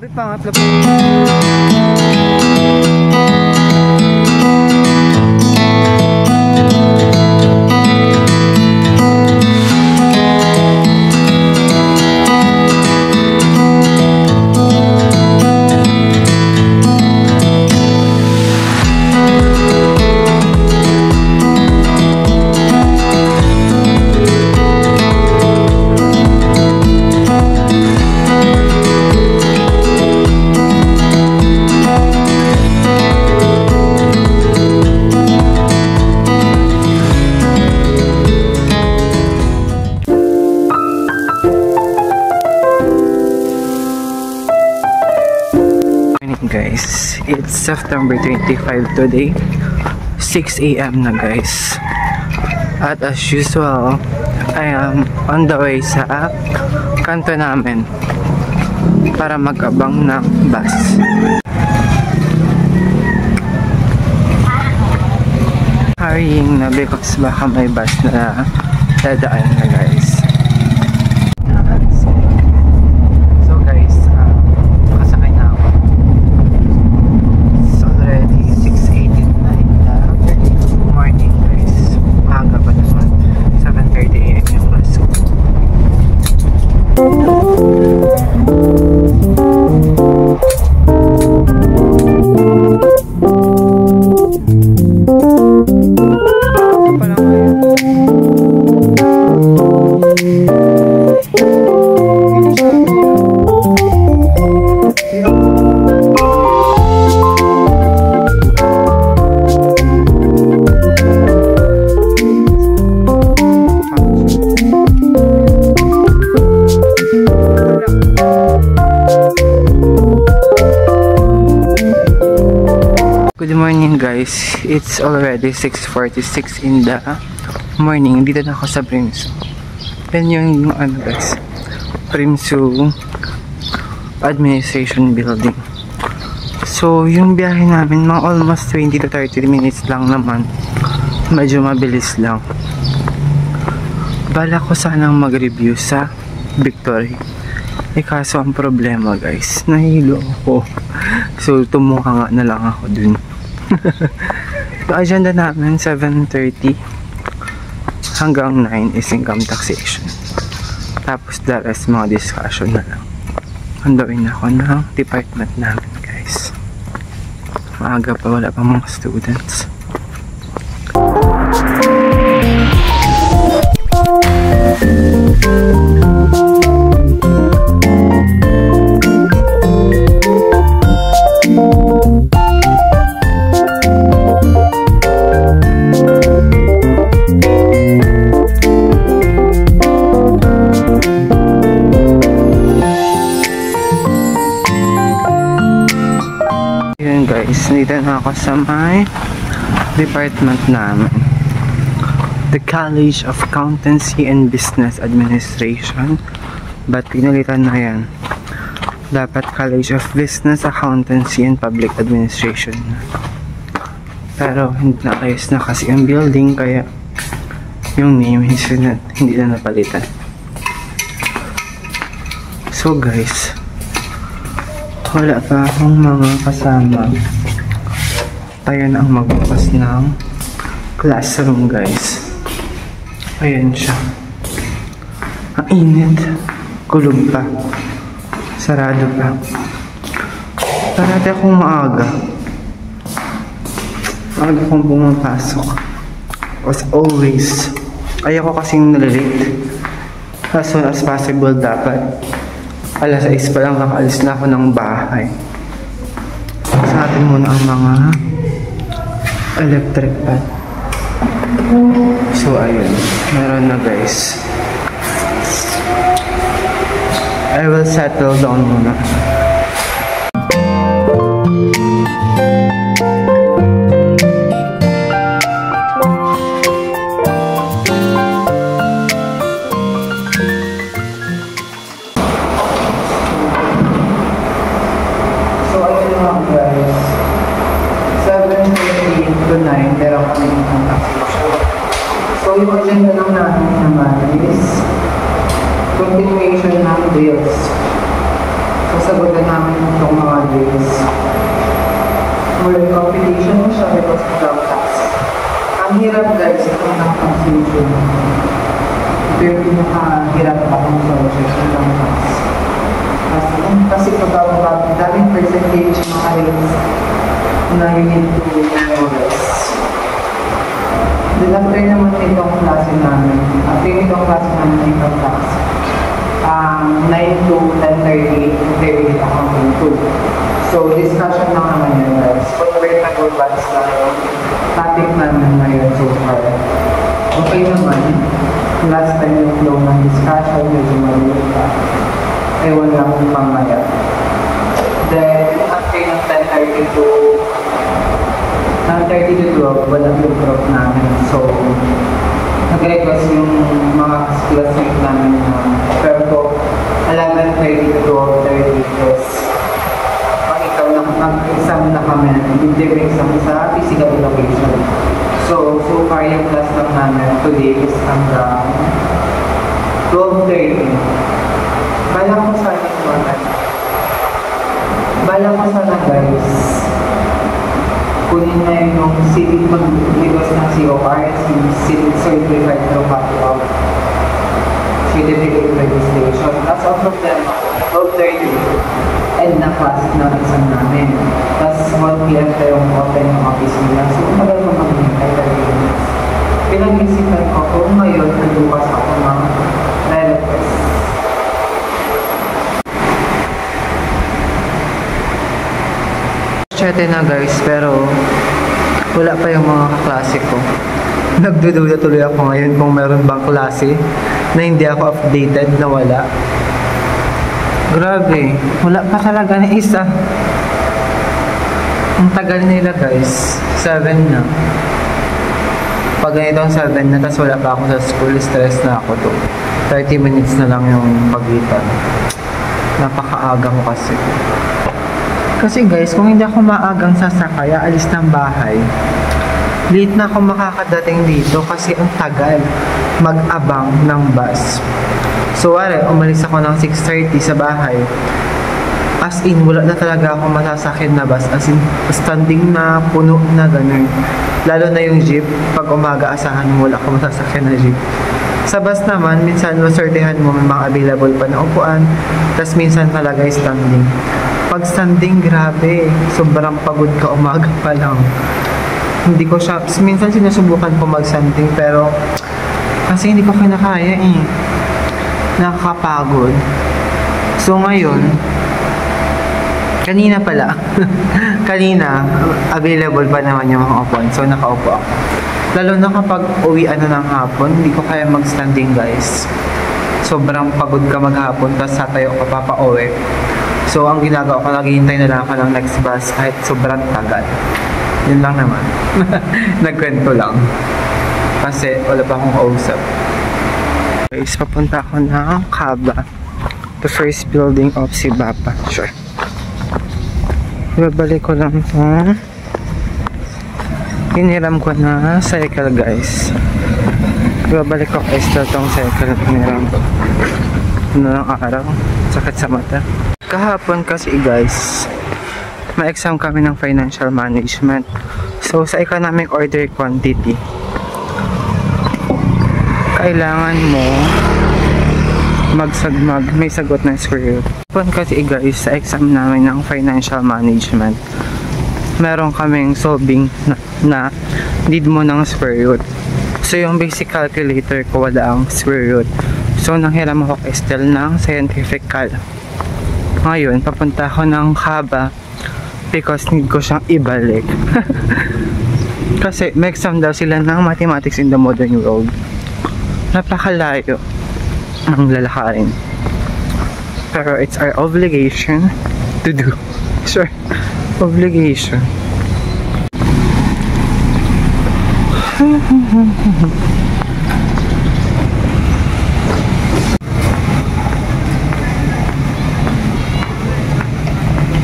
Pangatlo. Guys, it's September 25 today, 6 AM na guys, at as usual I am on the way sa kanto namin para mag-abang ng bus. Hurrying na because baka may bus na dadaan na guys. Good morning guys, it's already 6:46 in the morning. Dito na ako sa Primsu. Yan yung ano guys, Primsu Administration Building. So yung biyahe namin mga almost 20 to 30 minutes lang naman. Medyo mabilis lang. Bala ko sanang mag-review sa Victory. Kaso ang problema guys, nahilo ako. So tumuka nga na lang ako dun. So agenda namin 7:30 hanggang 9 is income taxation. Tapos the rest mga discussion na lang. Handawin ako ng department namin guys. Maaga pa, wala pa mga students. Guys, dito na ako sa my department namin, the College of Accountancy and Business Administration, but pinalitan na yan, dapat College of Business Accountancy and Public Administration, pero hindi na ayos na kasi yung building, kaya yung name hindi na napalitan. So guys, wala pa akong mga kasama. Tayo na ang magbukas ng classroom guys. Ayan siya. Ang init. Kulog pa. Sarado pa. Parati akong maaga. Maaga akong pumapasok. As always. Ayaw ko kasing nalilate. As soon as possible dapat. Alas 6 pa lang kakaalis na ako ng bahay. Sa atin muna ang mga electric pan. So ayun, meron na guys. I will settle down muna. So yung agenda lang natin naman is continuation ng bills. Sasagot mahirap guys, ito ang translation. Ito yung pinakahirap akong subject ng langas. Kasi pag daming percentage mga rates na you need to memorize. Then after naman itong klase namin, itong class, 9 to 10:30, very accounting 2. So, discussion lang naman yun guys. Convert na advance na yung topic namin ngayon so far. Okay naman, last time yung flow ng discussion, medyo maliit pa. Ewan lang kung pamaya. Then, after yung 10:30 to 12, walang yung group namin. So, nag-request yung mga classmate namin na pero 11:30 to 12:30 is ikaw na mag-exam na kami, interim exam sa physical education. So far yung class lang namin today is hanggang 12:30. Bala ko sana guys, kunin na yung civic mag-request ng COR, civic certified through Patuaw. Certificate registration. As of them, 12:30. End na class ng exam namin. Tapos 1 PM tayong open ng office nila. So, umagal mo mag-hintay 30 minutes. Pinag-isipan ko kung ngayon nagbukas ako ng request. Chete na guys, pero wala pa yung mga kaklase ko. Nagdududa tuloy ako ngayon kung meron bang klase na hindi ako updated na wala. Grabe, wala pa talaga na isa. Ang tagal nila guys, 7 na. Pag ganitong 7 na, tas wala pa ako sa school, stress na ako to. 30 minutes na lang yung pagitan. Napakaaga ko kasi. Kasi guys, kung hindi ako maagang sasakay, alis ng bahay, late na ako makakadating dito kasi ang tagal mag-abang ng bus. So, umalis ako ng 6:30 sa bahay. As in, wala na talaga ako masasakyan na bus. As in, standing na, puno na, ganun. Lalo na yung jeep, pag umaga asahan mo, wala ako masasakyan na jeep. Sa bus naman, minsan masortehan mo, may mga available pa na upuan. Tapos minsan talaga standing. Pag standing, grabe. Sobrang pagod ka umaga pa lang. Hindi ko siya, minsan sinusubukan ko mag-standing, pero kasi hindi ko kinakaya eh. Nakakapagod. So ngayon, kanina pala, kanina, available pa naman yung mga upuan. So nakaupo ako. Lalo na kapag uwian na ng hapon, hindi ko kaya mag-standing guys. Sobrang pagod ka maghapon, tapos satayo ka papauwi. So ang ginagawa ko, naghihintay na lang ako ng next bus kahit sobrang tagal. Yun lang naman. Nagkwento lang. Kasi wala pa akong kausap. Guys, papunta ako ng Kaba. The first building of Sibapa. Sure. Ibabalik ko lang itong hiniram ko na cycle guys. Ibabalik ko guys itong cycle na hiniram ko. Ano lang araw. Sakit sa mata. Kahapon kasi guys, may exam kami ng financial management. So sa economic order quantity, kailangan mo may sagot na square root. Kahapon kasi guys, sa exam namin ng financial management, meron kaming solving na need mo ng square root. So yung basic calculator ko wala ang square root. So nanghiram ako still ng scientific cal. Ngayon, papunta ako ng Kaba because need ko siyang ibalik. Kasi may exam daw sila ng mathematics in the modern world. Napakalayo ang lalakarin. Pero it's our obligation to do. Sure, obligation.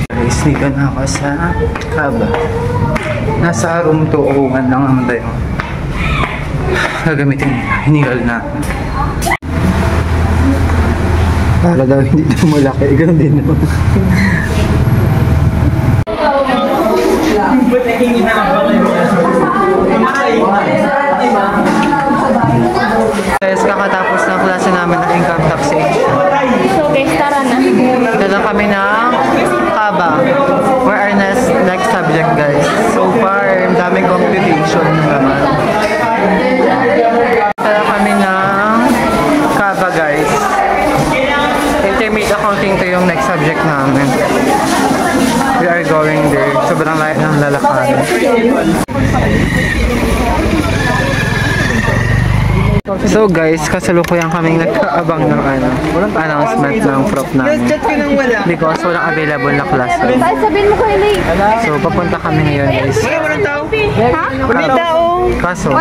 Guys, dito na ako sa Kaba. Nasa room 201 lang naman tayo. Gagamitin hinigal na. Para daw hindi na malaki. Ganun din naman. ba? For our next subject, guys. So far, daming computation naman. Kaya kami ng Kaba, guys. Intermediate accounting to yung next subject namin. We are going there. Sobrang layo ng lalakarin. So guys, kasalukuyan kaming nagkaabang ng announcement ng prof namin. Because walang available na classroom. So papunta kami ngayon, guys. Walang tao? Ha? Walang tao? Kaso,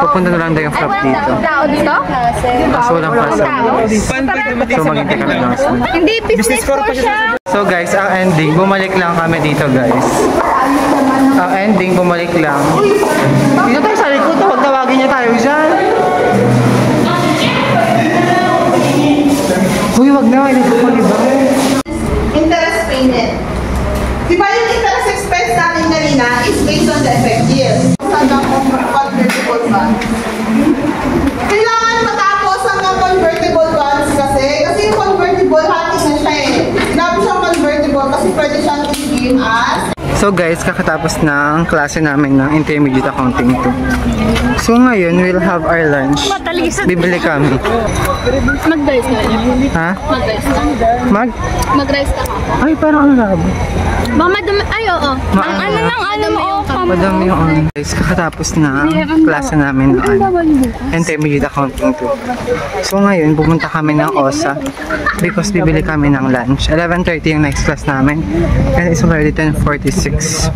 papunta na lang daw yung prof dito. Tao dito? Kaso walang classroom. So maghintay kami ng announcement. Hindi, business ko siya. So guys, ang ending, bumalik lang kami dito, guys. Ang ending, bumalik lang. Dito tayo sa likod, huwag tawagin niya tayo dyan. Uy, wag na, hindi ko diba? Interest payment. Di ba yung interest expense natin kanina is based on the effective. Hanggang convertible bonds. Kailangan matapos hanggang convertible bonds kasi yung convertible, hati na siya eh. Sinabi siyang convertible kasi pwede siyang i-game as. So guys, kakatapos ng klase namin ng intermediate accounting 2. So ngayon, we'll have our lunch. Bibili kami. Mag-rice ka. Ha? Mag-rice ka. Mag-rice ka. Ay, parang ano labo. Baka madumi. Ay, oo. Ang ano mo. Madami yung ano. Guys, kakatapos na klase namin ng intermediate accounting 2. So ngayon, pumunta kami ng OSA because bibili kami ng lunch. 11:30 yung next class namin. And it's already 10:46.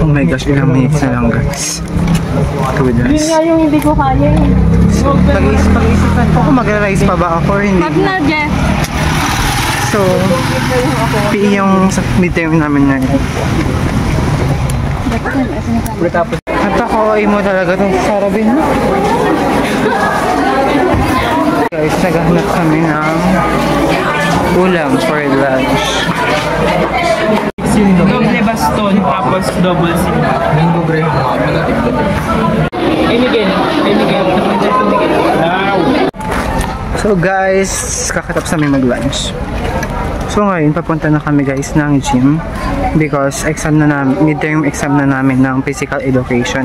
Oh my gosh, ilang minutes na lang, guys. With us. Yun nga yung hindi ko kaya. So, pag-isipan ko kung mag-rise pa ba ako or hindi. Pag na, Jeff. So, PE yung sa midterm namin na yun. At ako ay mo talaga itong sarabin. Guys, naghahanap kami ng ulam for lunch. Doble baston, tapos double sim. Mango bread. Ay, Miguel. Wow. So guys, kakatapos namin mag-lunch. So ngayon, papunta na kami guys ng gym because exam na namin, midterm exam na namin ng physical education.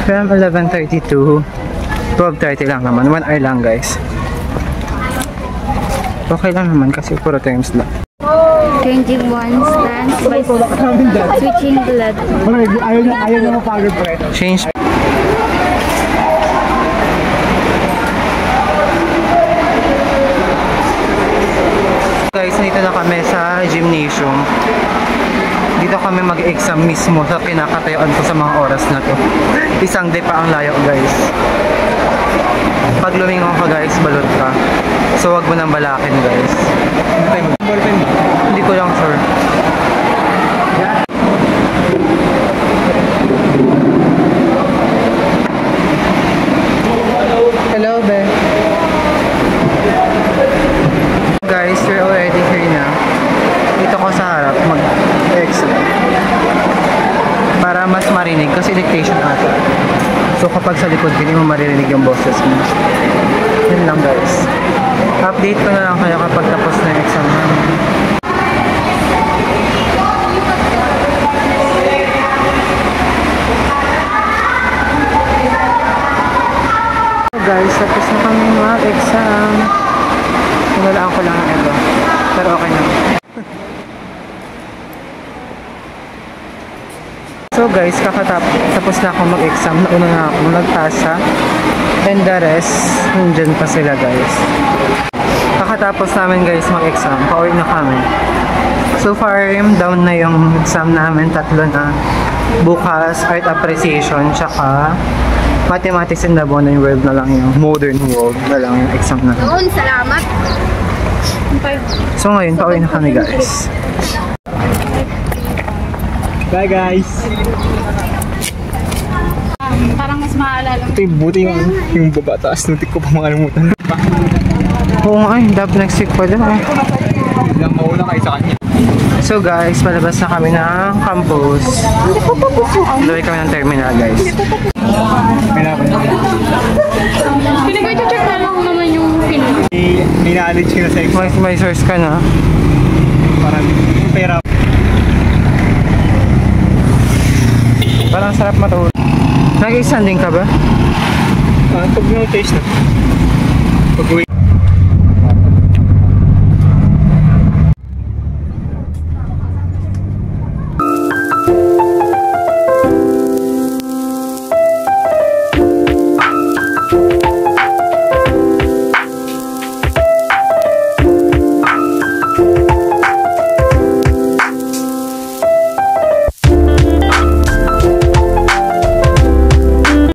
From 11:30 to 12:30 lang naman, 1 hour lang guys. Okay lang naman kasi puro terms lang. 21 stands by switching the letter. Ayaw na mapagod pa eh. Change. Guys, dito na kami sa gymnasium. Dito kami mag-exam mismo sa pinakatayuan ko sa mga oras na to. Isang day pa ang layo guys. Pag lumingon ka guys, balot ka. So wag mo nang balakin guys. Hindi ko lang sure. Hello, be. Guys, we're already here na. Dito ko sa harap mag-exam. Para mas marinig kasi dictation ata. So kapag sa likod, hindi mo maririnig yung boses mo. Yun lang guys. Update ko na lang kayo kapag tapos na yung exam namin. Guys, tapos na kami mag-exam. Nalaan ko lang ang iba. Pero okay na. So guys, tapos na ako mag-exam. Nauna na ako nagtasa. And the rest, nandyan pa sila guys. Kakatapos namin guys mag-exam. Pauwi na kami. So far, down na yung exam namin. 3 na. Bukas, art appreciation. Tsaka mathematics in the modern world na lang yung modern world na lang yung exam na. Noon, salamat. So ngayon, pauwi na kami guys. Bye guys. Parang mas maalala. Ito yung buti yung baba taas. Nutik ko pa makalimutan. Oo nga eh, dapat next week pa din eh. Lang mauna kayo sa kanya. So guys, palabas na kami ng campus. Tuloy kami ng terminal guys. Pinag-check na lang naman yung May knowledge ka na sa exam. May source ka na. Parang pera. Parang sarap matulog. Nag-extending ka ba? Pag nung taste na. Pag uwi.